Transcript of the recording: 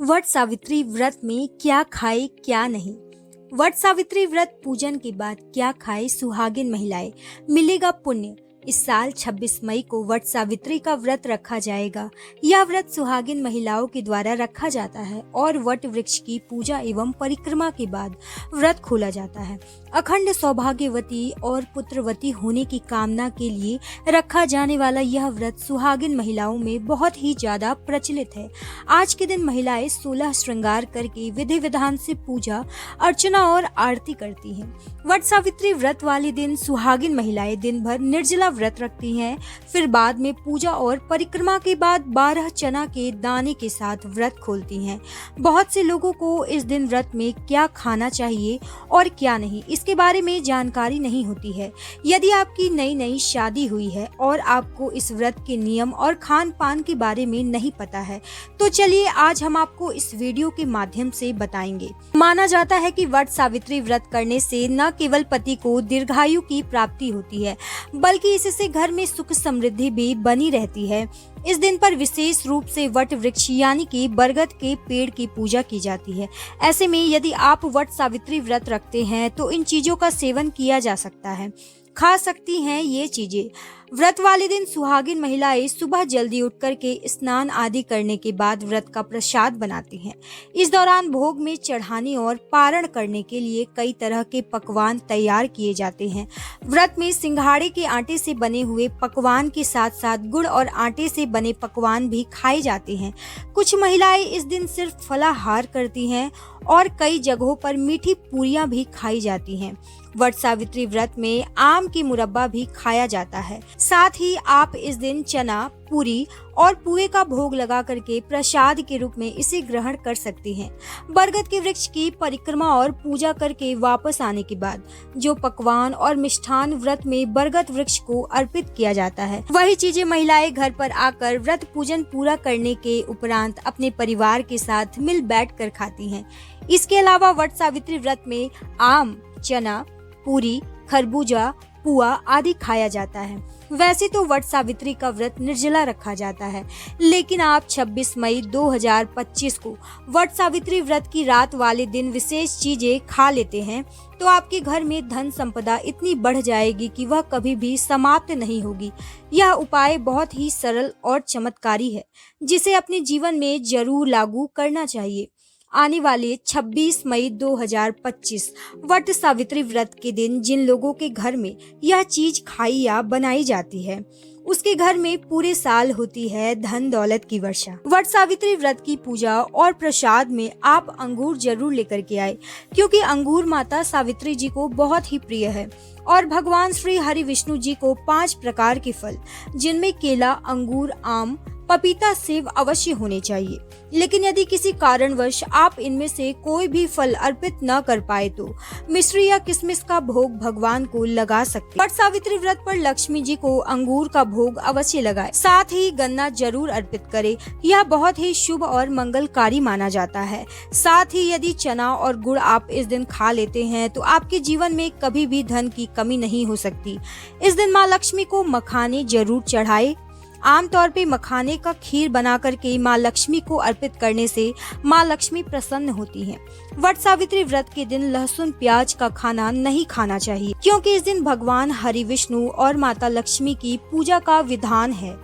वट सावित्री व्रत में क्या खाए क्या नहीं। वट सावित्री व्रत पूजन के बाद क्या खाए सुहागिन महिलाएं, मिलेगा पुण्य। इस साल 26 मई को वट सावित्री का व्रत रखा जाएगा। यह व्रत सुहागिन महिलाओं के द्वारा रखा जाता है और वट वृक्ष की पूजा एवं परिक्रमा के बाद व्रत खोला जाता है। अखंड सौभाग्यवती और पुत्रवती होने की कामना के लिए रखा जाने वाला यह व्रत सुहागिन महिलाओं में बहुत ही ज्यादा प्रचलित है। आज के दिन महिलाएं 16 श्रृंगार करके विधि विधान से पूजा अर्चना और आरती करती हैं। वट सावित्री व्रत वाले दिन सुहागिन महिलाएं दिन भर निर्जला व्रत रखती हैं। फिर बाद में पूजा और परिक्रमा के बाद 12 चना के दाने के साथ व्रत खोलती हैं। बहुत से लोगों को इस दिन व्रत में क्या खाना चाहिए और क्या नहीं, इसके बारे में जानकारी नहीं होती है। यदि आपकी नई शादी हुई है और आपको इस व्रत के नियम और खान पान के बारे में नहीं पता है, तो चलिए आज हम आपको इस वीडियो के माध्यम से बताएंगे। माना जाता है कि वट सावित्री व्रत करने से न केवल पति को दीर्घायु की प्राप्ति होती है, बल्कि इससे घर में सुख समृद्धि भी बनी रहती है। इस दिन पर विशेष रूप से वट वृक्ष यानी कि बरगद के पेड़ की पूजा की जाती है। ऐसे में यदि आप वट सावित्री व्रत रखते हैं तो इन चीजों का सेवन किया जा सकता है, खा सकती हैं ये चीजें। व्रत वाले दिन सुहागिन महिलाएं सुबह जल्दी उठ करके स्नान आदि करने के बाद व्रत का प्रसाद बनाती हैं। इस दौरान भोग में चढ़ाने और पारण करने के लिए कई तरह के पकवान तैयार किए जाते हैं। व्रत में सिंघाड़े के आटे से बने हुए पकवान के साथ साथ गुड़ और आटे से बने पकवान भी खाए जाते हैं। कुछ महिलाएं इस दिन सिर्फ फलाहार करती हैं और कई जगहों पर मीठी पूरियां भी खाई जाती हैं। वट सावित्री व्रत में आम की मुरब्बा भी खाया जाता है। साथ ही आप इस दिन चना, पूरी और पुए का भोग लगा करके प्रसाद के रूप में इसे ग्रहण कर सकती हैं। बरगद के वृक्ष की परिक्रमा और पूजा करके वापस आने के बाद जो पकवान और मिष्ठान व्रत में बरगद वृक्ष को अर्पित किया जाता है, वही चीजें महिलाएं घर पर आकर व्रत पूजन पूरा करने के उपरांत अपने परिवार के साथ मिल बैठ कर खाती हैं। इसके अलावा वट सावित्री व्रत में आम, चना, पूरी, खरबूजा, पुआ आदि खाया जाता है। वैसे तो वट सावित्री का व्रत निर्जला रखा जाता है, लेकिन आप 26 मई 2025 को वट सावित्री व्रत की रात वाले दिन विशेष चीजें खा लेते हैं तो आपके घर में धन संपदा इतनी बढ़ जाएगी कि वह कभी भी समाप्त नहीं होगी। यह उपाय बहुत ही सरल और चमत्कारी है, जिसे अपने जीवन में जरूर लागू करना चाहिए। आने वाले 26 मई 2025 वट सावित्री व्रत के दिन जिन लोगों के घर में यह चीज खाई या बनाई जाती है, उसके घर में पूरे साल होती है धन दौलत की वर्षा। वट सावित्री व्रत की पूजा और प्रसाद में आप अंगूर जरूर लेकर के आए, क्योंकि अंगूर माता सावित्री जी को बहुत ही प्रिय है। और भगवान श्री हरि विष्णु जी को 5 प्रकार के फल, जिनमें केला, अंगूर, आम, पपीता, सेब अवश्य होने चाहिए। लेकिन यदि किसी कारणवश आप इनमें से कोई भी फल अर्पित न कर पाए तो मिश्री या किशमिश का भोग भगवान को लगा सकते। वट सावित्री व्रत पर लक्ष्मी जी को अंगूर का भोग अवश्य लगाए, साथ ही गन्ना जरूर अर्पित करे। यह बहुत ही शुभ और मंगलकारी माना जाता है। साथ ही यदि चना और गुड़ आप इस दिन खा लेते हैं तो आपके जीवन में कभी भी धन की कमी नहीं हो सकती। इस दिन माँ लक्ष्मी को मखाने जरूर चढ़ाए। आमतौर पे मखाने का खीर बना करके माँ लक्ष्मी को अर्पित करने से माँ लक्ष्मी प्रसन्न होती हैं। वट सावित्री व्रत के दिन लहसुन प्याज का खाना नहीं खाना चाहिए, क्योंकि इस दिन भगवान हरि विष्णु और माता लक्ष्मी की पूजा का विधान है।